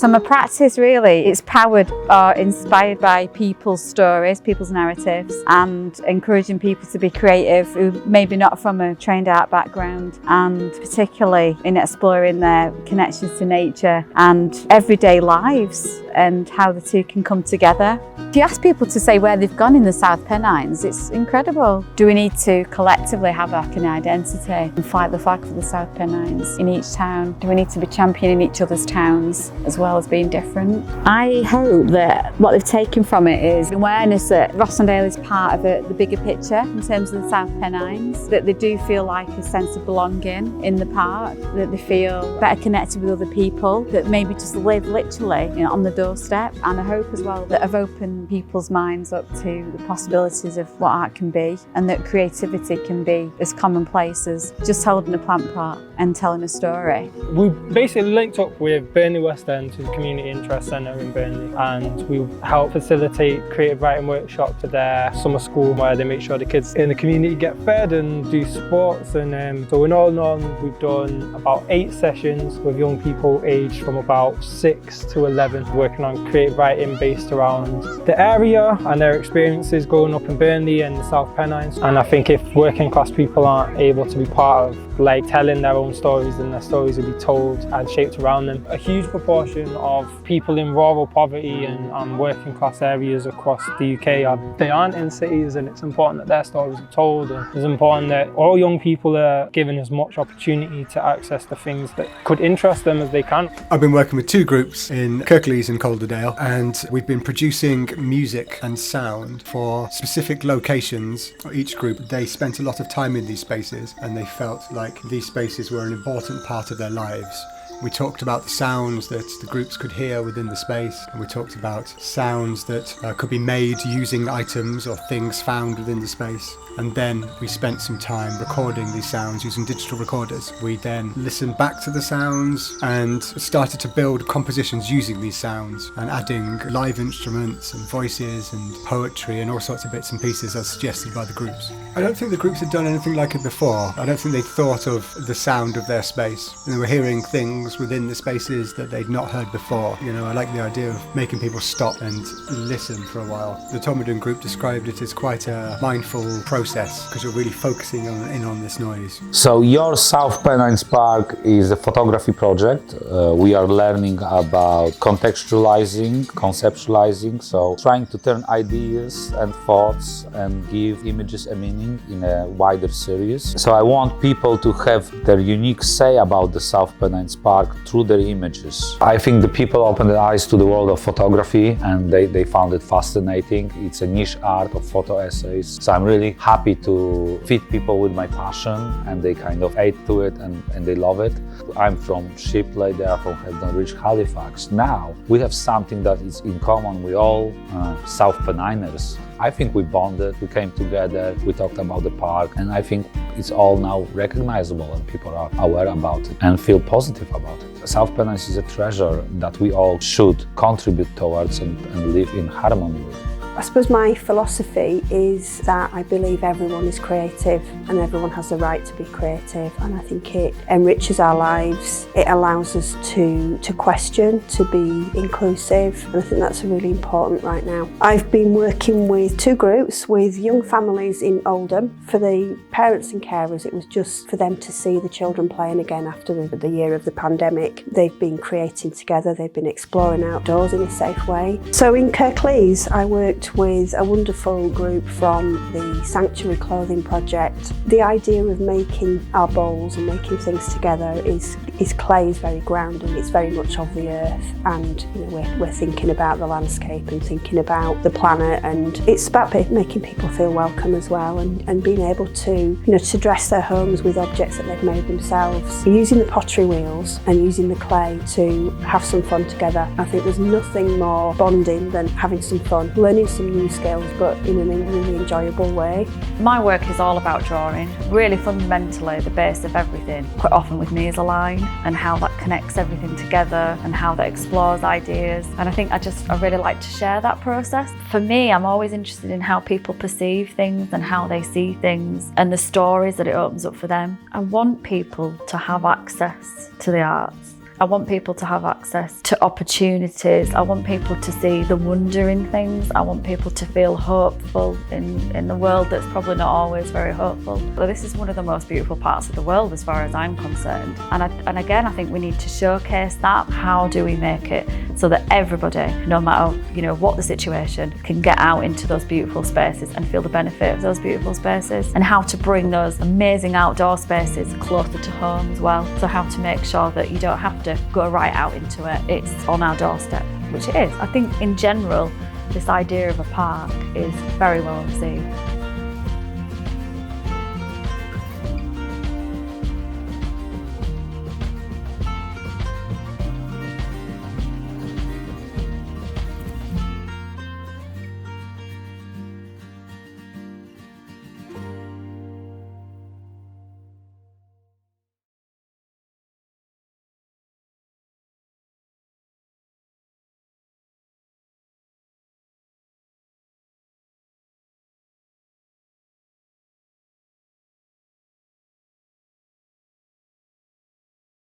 So my practice really, it's powered or inspired by people's stories, people's narratives, and encouraging people to be creative who maybe not from a trained art background, and particularly in exploring their connections to nature and everyday lives and how the two can come together. If you ask people to say where they've gone in the South Pennines, it's incredible. Do we need to collectively have like an identity and fight the flag for the South Pennines in each town? Do we need to be championing each other's towns as well as being different? I hope that what they've taken from it is awareness that Rossendale is part of the bigger picture in terms of the South Pennines, that they do feel like a sense of belonging in the park, that they feel better connected with other people, that maybe just live literally, on the doorstep. And I hope as well that I've opened people's minds up to the possibilities of what art can be, and that creativity can be as commonplace as just holding a plant pot and telling a story. We basically linked up with Burnley West End, who's a community interest centre in Burnley, and we help facilitate creative writing workshops for their summer school where they make sure the kids in the community get fed and do sports. And so in all in all, we've done about 8 sessions with young people aged from about 6 to 11, working on creative writing based around the area and their experiences growing up in Burnley and the South Pennines. And I think if working class people aren't able to be part of telling their own stories, then their stories will be told and shaped around them. A huge proportion of people in rural poverty and working class areas across the UK they aren't in cities, and it's important that their stories are told, and it's important that all young people are given as much opportunity to access the things that could interest them as they can. I've been working with 2 groups in Kirklees and Calderdale, and we've been producing music and sound for specific locations. Each group, they spent a lot of time in these spaces, and they felt like these spaces were an important part of their lives. We talked about the sounds that the groups could hear within the space, and we talked about sounds that could be made using items or things found within the space. And then we spent some time recording these sounds using digital recorders. We then listened back to the sounds and started to build compositions using these sounds and adding live instruments and voices and poetry and all sorts of bits and pieces as suggested by the groups. I don't think the groups had done anything like it before. I don't think they thought of the sound of their space. They were hearing things within the spaces that they'd not heard before. I like the idea of making people stop and listen for a while. The Tomodon group described it as quite a mindful process because you're really focusing in on this noise. So your South Pennines Park is a photography project. We are learning about contextualizing, conceptualizing, so trying to turn ideas and thoughts and give images a meaning in a wider series. So I want people to have their unique say about the South Pennines Park through their images. I think the people opened their eyes to the world of photography, and they found it fascinating. It's a niche art of photo essays. So I'm really happy to feed people with my passion, and they kind of ate to it and they love it. I'm from Shipley, they are from Hebden Ridge, Halifax. Now we have something that is in common with all South Penniners. I think we bonded, we came together, we talked about the park, and I think it's all now recognizable and people are aware about it and feel positive about it. South Pennines is a treasure that we all should contribute towards and live in harmony with. I suppose my philosophy is that I believe everyone is creative and everyone has the right to be creative, and I think it enriches our lives. It allows us to question, to be inclusive, and I think that's really important right now. I've been working with 2 groups with young families in Oldham. For the parents and carers, it was just for them to see the children playing again after the year of the pandemic. They've been creating together, they've been exploring outdoors in a safe way. So in Kirklees, I worked with a wonderful group from the Sanctuary Clothing Project. The idea of making our bowls and making things together is clay is very grounding, it's very much of the earth, and we're thinking about the landscape and thinking about the planet, and it's about making people feel welcome as well, and being able to to dress their homes with objects that they've made themselves, using the pottery wheels and using the clay to have some fun together. I think there's nothing more bonding than having some fun, learning some new skills, but in a really enjoyable way. My work is all about drawing. Really fundamentally, the base of everything, quite often with me, is a line, and how that connects everything together and how that explores ideas. And I think I really like to share that process. For me, I'm always interested in how people perceive things and how they see things and the stories that it opens up for them. I want people to have access to the arts. I want people to have access to opportunities. I want people to see the wonder in things. I want people to feel hopeful in the world that's probably not always very hopeful. But this is one of the most beautiful parts of the world as far as I'm concerned. And again, I think we need to showcase that. How do we make it so that everybody, no matter what the situation, can get out into those beautiful spaces and feel the benefit of those beautiful spaces, and how to bring those amazing outdoor spaces closer to home as well. So how to make sure that you don't have to go right out into it, it's on our doorstep, which it is. I think in general, this idea of a park is very well received.